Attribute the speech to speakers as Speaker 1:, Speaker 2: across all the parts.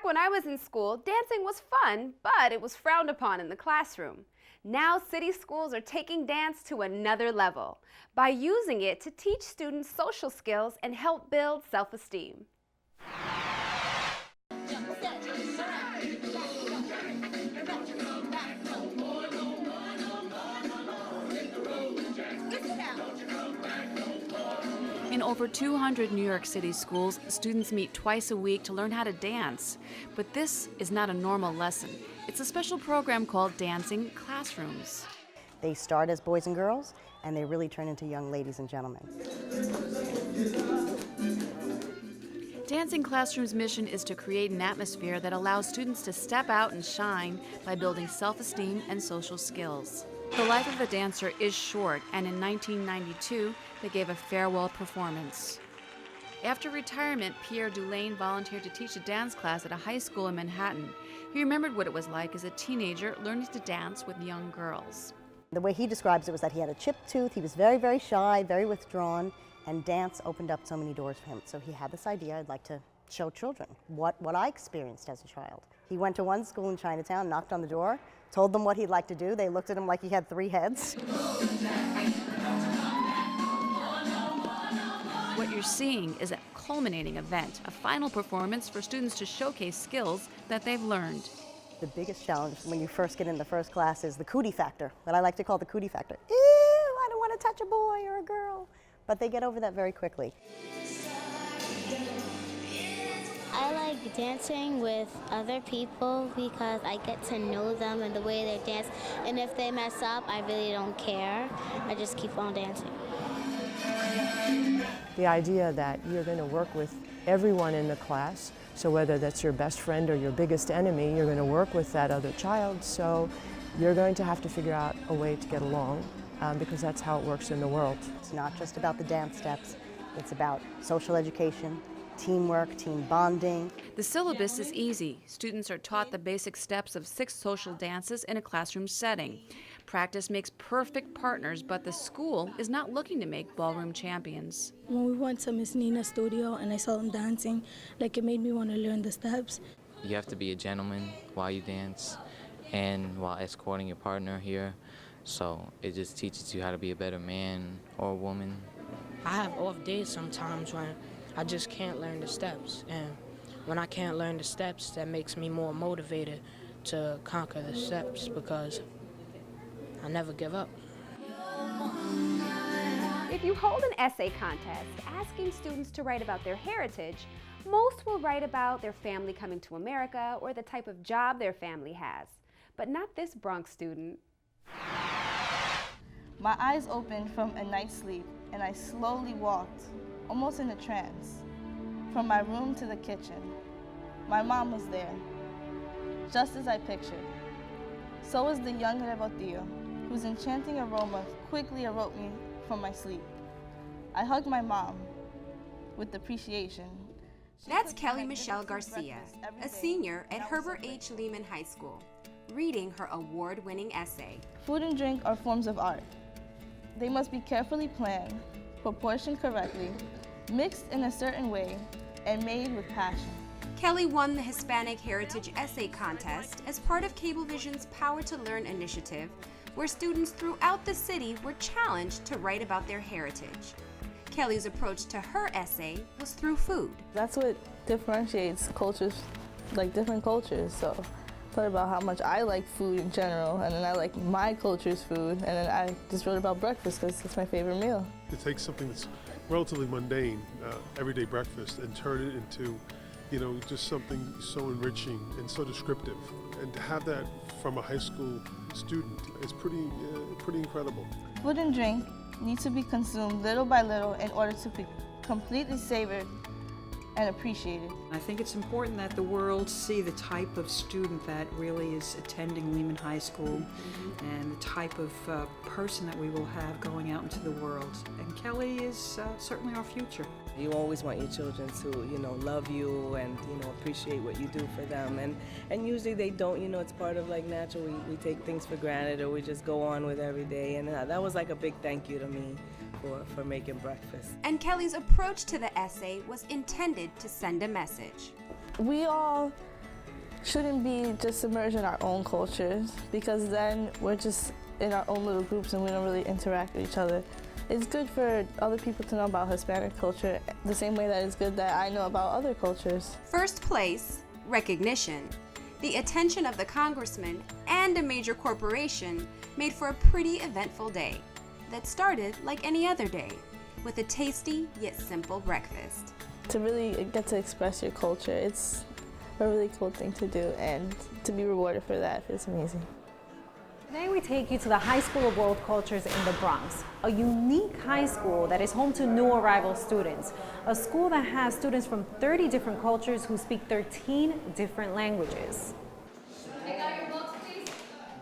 Speaker 1: when I was in school, dancing was fun, but it was frowned upon in the classroom. Now city schools are taking dance to another level by using it to teach students social skills and help build self-esteem.
Speaker 2: In over 200 New York City schools, students meet twice a week to learn how to dance. But this is not a normal lesson. It's a special program called Dancing Classrooms.
Speaker 3: They start as boys and girls, and they really turn into young ladies and gentlemen.
Speaker 2: Dancing Classrooms' mission is to create an atmosphere that allows students to step out and shine by building self-esteem and social skills. The life of a dancer is short, and in 1992, they gave a farewell performance. After retirement, Pierre Dulaine volunteered to teach a dance class at a high school in Manhattan. He remembered what it was like as a teenager learning to dance with young girls.
Speaker 3: The way he describes it was that he had a chipped tooth, he was very, very shy, very withdrawn, and dance opened up so many doors for him. So he had this idea, I'd like to show children what I experienced as a child. He went to one school in Chinatown, knocked on the door, told them what he'd like to do. They looked at him like he had 3 heads.
Speaker 2: What you're seeing is a culminating event, a final performance for students to showcase skills that they've learned.
Speaker 3: The biggest challenge when you first get in the first class is the cootie factor, what I like to call the cootie factor. Ew, I don't want to touch a boy or a girl. But they get over that very quickly.
Speaker 4: I like dancing with other people because I get to know them and the way they dance. And if they mess up, I really don't care. I just keep on dancing.
Speaker 5: The idea that you're going to work with everyone in the class, so whether that's your best friend or your biggest enemy, you're going to work with that other child, so you're going to have to figure out a way to get along because that's how it works in the world.
Speaker 3: It's not just about the dance steps, it's about social education, teamwork, team bonding.
Speaker 2: The syllabus is easy. Students are taught the basic steps of 6 social dances in a classroom setting. Practice makes perfect partners, but the school is not looking to make ballroom champions.
Speaker 6: When we went to Miss Nina's studio and I saw them dancing, it made me want to learn the steps.
Speaker 7: You have to be a gentleman while you dance and while escorting your partner here. So it just teaches you how to be a better man or woman.
Speaker 8: I have off days sometimes when I just can't learn the steps. And when I can't learn the steps, that makes me more motivated to conquer the steps because I never give up.
Speaker 1: If you hold an essay contest asking students to write about their heritage, most will write about their family coming to America or the type of job their family has. But not this Bronx student.
Speaker 9: My eyes opened from a night's sleep, and I slowly walked, almost in a trance, from my room to the kitchen. My mom was there, just as I pictured. So was the young Rebotillo, whose enchanting aroma quickly awoke me from my sleep. I hugged my mom with appreciation.
Speaker 1: That's Kelly Michelle Garcia, a senior at Herbert H. Lehman High School, reading her award-winning essay.
Speaker 9: Food and drink are forms of art. They must be carefully planned, proportioned correctly, mixed in a certain way, and made with passion.
Speaker 1: Kelly won the Hispanic Heritage Essay Contest as part of Cablevision's Power to Learn initiative, where students throughout the city were challenged to write about their heritage. Kelly's approach to her essay was through food.
Speaker 9: That's what differentiates cultures, different cultures. So I thought about how much I like food in general, and then I like my culture's food, and then I just wrote about breakfast because it's my favorite meal.
Speaker 10: To take something that's relatively mundane, everyday breakfast, and turn it into, just something so enriching and so descriptive, and to have that from a high school student is pretty incredible.
Speaker 9: Food and drink need to be consumed little by little in order to be completely savored and appreciated.
Speaker 11: I think it's important that the world see the type of student that really is attending Lehman High School and the type of person that we will have going out into the world. And Kelly is certainly our future.
Speaker 12: You always want your children to, love you and, appreciate what you do for them. And usually they don't, it's part of natural. We take things for granted or we just go on with every day. And that was a big thank you to me for making breakfast.
Speaker 1: And Kelly's approach to the essay was intended to send a message.
Speaker 9: We all shouldn't be just submerged in our own cultures, because then we're just in our own little groups and we don't really interact with each other. It's good for other people to know about Hispanic culture the same way that it's good that I know about other cultures.
Speaker 1: First place, recognition. The attention of the congressman and a major corporation made for a pretty eventful day that started like any other day, with a tasty yet simple breakfast.
Speaker 9: To really get to express your culture, it's a really cool thing to do, and to be rewarded for that is amazing.
Speaker 13: Today we take you to the High School of World Cultures in the Bronx, a unique high school that is home to new arrival students, a school that has students from 30 different cultures who speak 13 different languages.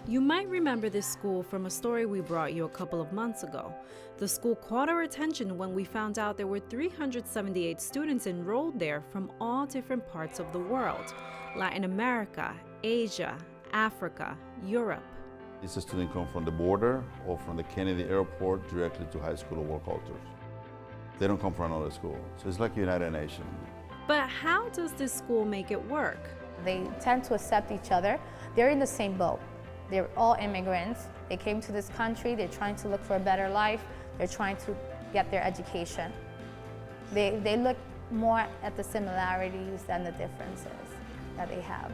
Speaker 13: You might remember this school from a story we brought you a couple of months ago. The school caught our attention when we found out there were 378 students enrolled there from all different parts of the world: Latin America, Asia, Africa, Europe.
Speaker 14: These students come from the border or from the Kennedy Airport directly to High School of World Cultures. They don't come from another school, so it's like United Nations.
Speaker 13: But how does this school make it work?
Speaker 15: They tend to accept each other. They're in the same boat. They're all immigrants. They came to this country. They're trying to look for a better life. They're trying to get their education. They look more at the similarities than the differences that they have.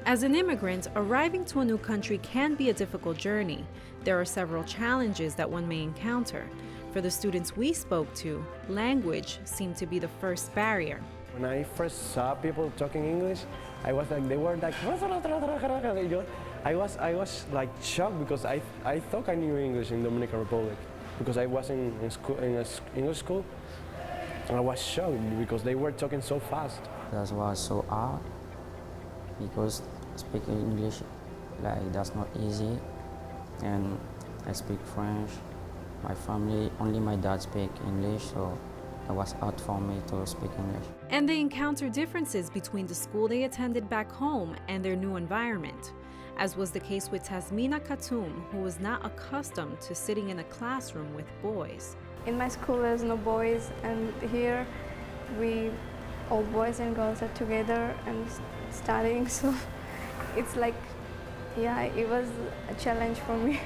Speaker 13: As an immigrant, arriving to a new country can be a difficult journey. There are several challenges that one may encounter. For the students we spoke to, language seemed to be the first barrier.
Speaker 16: When I first saw people talking English, I was like, they were like, I was like shocked, because I thought I knew English in Dominican Republic, because I was in an English school, and I was shocked because they were talking so fast.
Speaker 17: That was so hard, because speaking English, like, that's not easy, and I speak French. My family, only my dad speak English, so it was hard for me to speak English.
Speaker 13: And they encounter differences between the school they attended back home and their new environment, as was the case with Tasmina Khattoum, who was not accustomed to sitting in a classroom with boys.
Speaker 18: In my school there's no boys, and here we all boys and girls are together and studying, so it's like, yeah, it was a challenge for me.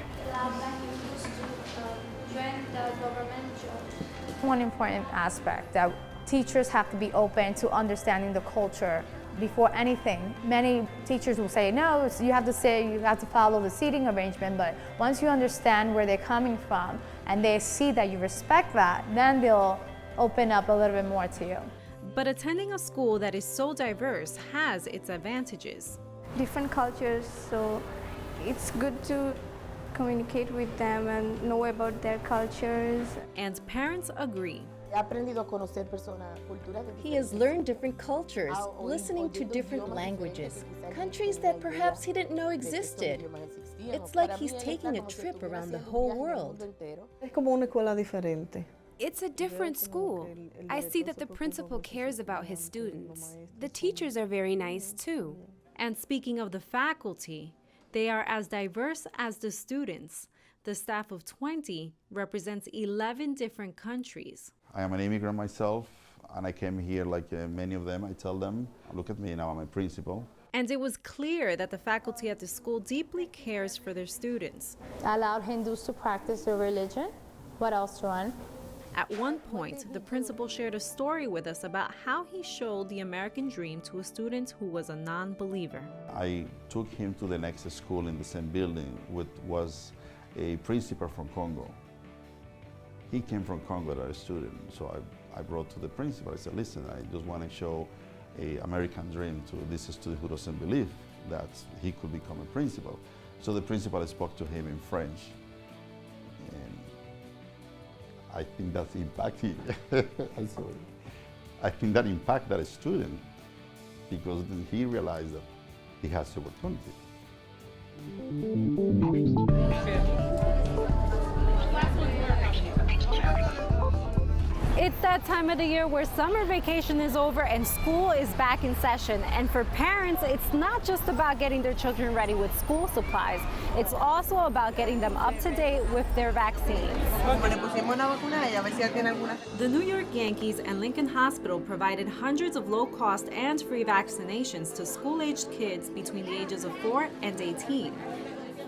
Speaker 15: One important aspect that teachers have to be open to understanding the culture before anything. Many teachers will say, no, you have to follow the seating arrangement, but once you understand where they're coming from and they see that you respect that, then they'll open up a little bit more to you.
Speaker 13: But attending a school that is so diverse has its advantages.
Speaker 18: Different cultures, so it's good to communicate with them and know about their cultures.
Speaker 13: And parents agree.
Speaker 19: He has learned different cultures, listening to different languages, countries that perhaps he didn't know existed. It's like he's taking a trip around the whole world.
Speaker 1: It's a different school. I see that the principal cares about his students. The teachers are very nice too.
Speaker 13: And speaking of the faculty, they are as diverse as the students. The staff of 20 represents 11 different countries.
Speaker 14: I am an immigrant myself, and I came here like many of them. I tell them, look at me, now I'm a principal.
Speaker 13: And it was clear that the faculty at the school deeply cares for their students.
Speaker 15: I allowed Hindus to practice their religion. What else, Joanne?
Speaker 13: At one point, the principal shared a story with us about how he showed the American dream to a student who was a non-believer.
Speaker 14: I took him to the next school in the same building, which was a principal from Congo. He came from Congo as a student, so I brought to the principal. I said, listen, I just want to show an American dream to this student who doesn't believe that he could become a principal. So the principal spoke to him in French. I think that's impacting. I think that impacted that student, because then he realized that he has the opportunity.
Speaker 20: It's that time of the year where summer vacation is over and school is back in session. And for parents, it's not just about getting their children ready with school supplies. It's also about getting them up to date with their vaccines.
Speaker 13: The New York Yankees and Lincoln Hospital provided hundreds of low-cost and free vaccinations to school-aged kids between the ages of 4 and 18.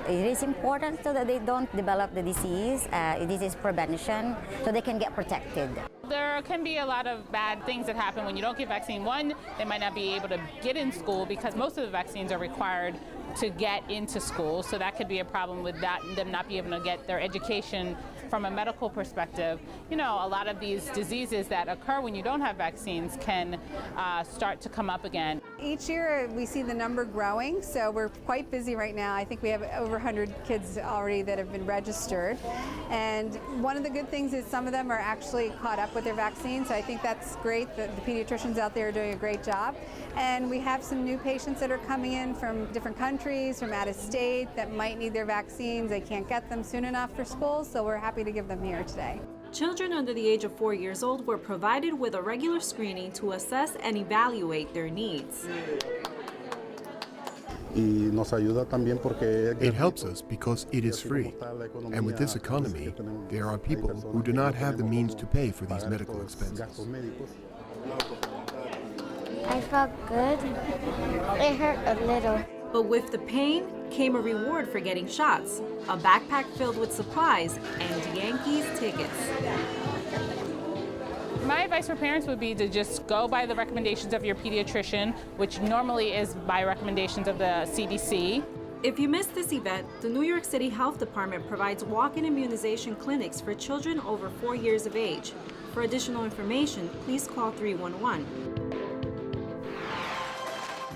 Speaker 21: It is important so that they don't develop the disease. This is prevention, so they can get protected.
Speaker 22: There can be a lot of bad things that happen when you don't get vaccine. One, they might not be able to get in school because most of the vaccines are required to get into school, so that could be a problem with that, them not be able to get their education from a medical perspective. You know, a lot of these diseases that occur when you don't have vaccines can start to come up again.
Speaker 23: Each year we see the number growing, so we're quite busy right now. I think we have over 100 kids already that have been registered. And one of the good things is some of them are actually caught up with their vaccines, so I think that's great. The pediatricians out there are doing a great job. And we have some new patients that are coming in from different countries, from out of state, that might need their vaccines. They can't get them soon enough for school, so we're happy to give them here today.
Speaker 13: Children under the age of 4 years old were provided with a regular screening to assess and evaluate their needs.
Speaker 24: It helps us because it is free. And with this economy, there are people who do not have the means to pay for these medical expenses.
Speaker 4: I felt good. It hurt a little.
Speaker 13: But with the pain came a reward for getting shots, a backpack filled with supplies, and Yankees tickets.
Speaker 22: My advice for parents would be to just go by the recommendations of your pediatrician, which normally is by recommendations of the CDC.
Speaker 13: If you missed this event, the New York City Health Department provides walk-in immunization clinics for children over 4 years of age. For additional information, please call 311.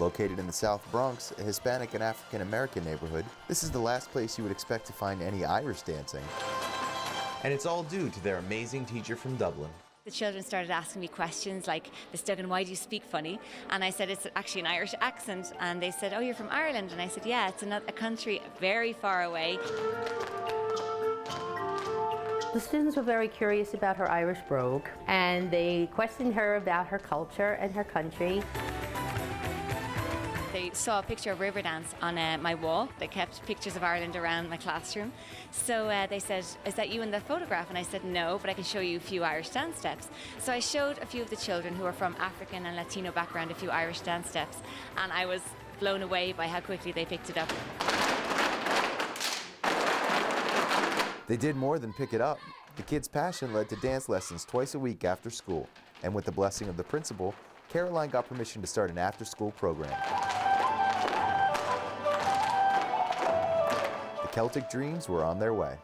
Speaker 25: Located in the South Bronx, a Hispanic and African American neighborhood, this is the last place you would expect to find any Irish dancing. And it's all due to their amazing teacher from Dublin.
Speaker 26: The children started asking me questions like, Miss Duggan, why do you speak funny? And I said, it's actually an Irish accent. And they said, oh, you're from Ireland? And I said, yeah, it's a country very far away.
Speaker 27: The students were very curious about her Irish brogue, and they questioned her about her culture and her country.
Speaker 26: They saw a picture of Riverdance on my wall. They kept pictures of Ireland around my classroom. So they said, is that you in the photograph? And I said, no, but I can show you a few Irish dance steps. So I showed a few of the children who are from African and Latino background a few Irish dance steps. And I was blown away by how quickly they picked it up.
Speaker 25: They did more than pick it up. The kids' passion led to dance lessons twice a week after school. And with the blessing of the principal, Caroline got permission to start an after-school program. The Celtic Dreams were on their way.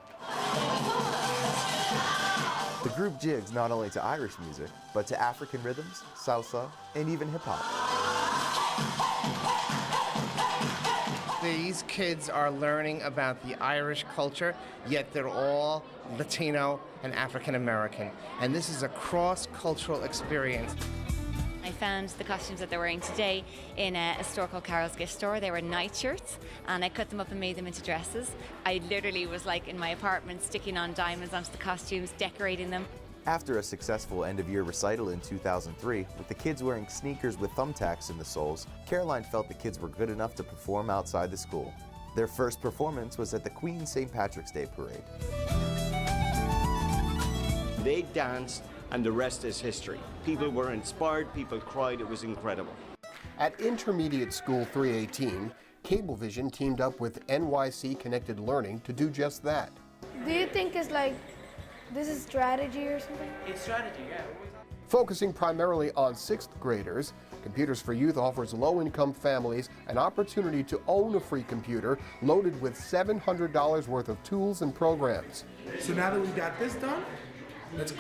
Speaker 25: The group jigs not only to Irish music, but to African rhythms, salsa, and even hip-hop.
Speaker 28: These kids are learning about the Irish culture, yet they're all Latino and African American. And this is a cross-cultural experience.
Speaker 26: I found the costumes that they're wearing today in a store called Carol's Gift Store. They were nightshirts, and I cut them up and made them into dresses. I literally was like in my apartment sticking on diamonds onto the costumes, decorating them.
Speaker 25: After a successful end-of-year recital in 2003, with the kids wearing sneakers with thumbtacks in the soles, Caroline felt the kids were good enough to perform outside the school. Their first performance was at the Queen's St. Patrick's Day Parade.
Speaker 29: They danced, and the rest is history. People were inspired, people cried, it was incredible.
Speaker 30: At Intermediate School 318, Cablevision teamed up with NYC Connected Learning to do just that.
Speaker 31: Do you think it's like, this is strategy or something?
Speaker 29: It's strategy, yeah.
Speaker 30: Focusing primarily on 6th graders, Computers for Youth offers low-income families an opportunity to own a free computer loaded with $700 worth of tools and programs.
Speaker 32: So now that we got this done, let's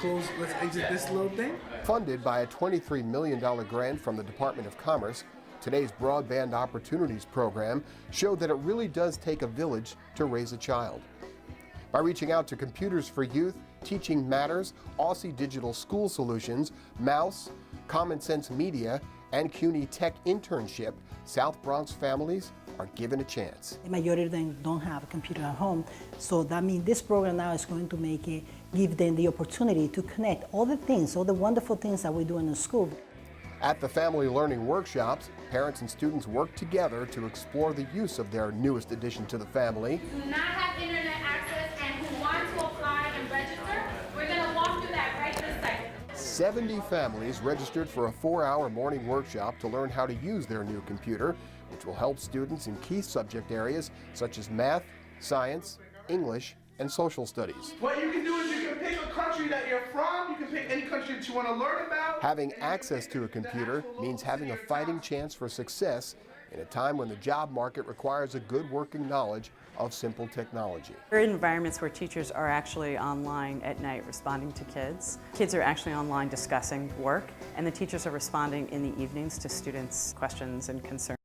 Speaker 32: exit this little thing.
Speaker 30: Funded by a $23 million grant from the Department of Commerce, today's Broadband Opportunities program showed that it really does take a village to raise a child. By reaching out to Computers for Youth, Teaching Matters, Aussie Digital School Solutions, Mouse, Common Sense Media, and CUNY Tech Internship, South Bronx families are given a chance.
Speaker 2: The majority of them don't have a computer at home, so that means this program now is going to give them the opportunity to connect all the things, all the wonderful things that we do in the school.
Speaker 30: At the family learning workshops, parents and students work together to explore the use of their newest addition to the family.
Speaker 3: Do not have internet access and who want to apply and register, we're going to walk through that right this second.
Speaker 30: 70 families registered for a 4-hour morning workshop to learn how to use their new computer, which will help students in key subject areas such as math, science, English, and social studies.
Speaker 32: What you can do is you can pick a country that you're from, you can pick any country that you want to learn about.
Speaker 30: Having access to a computer means having a fighting chance for success in a time when the job market requires a good working knowledge of simple technology.
Speaker 5: There are environments where teachers are actually online at night responding to kids. Kids are actually online discussing work, and the teachers are responding in the evenings to students' questions and concerns.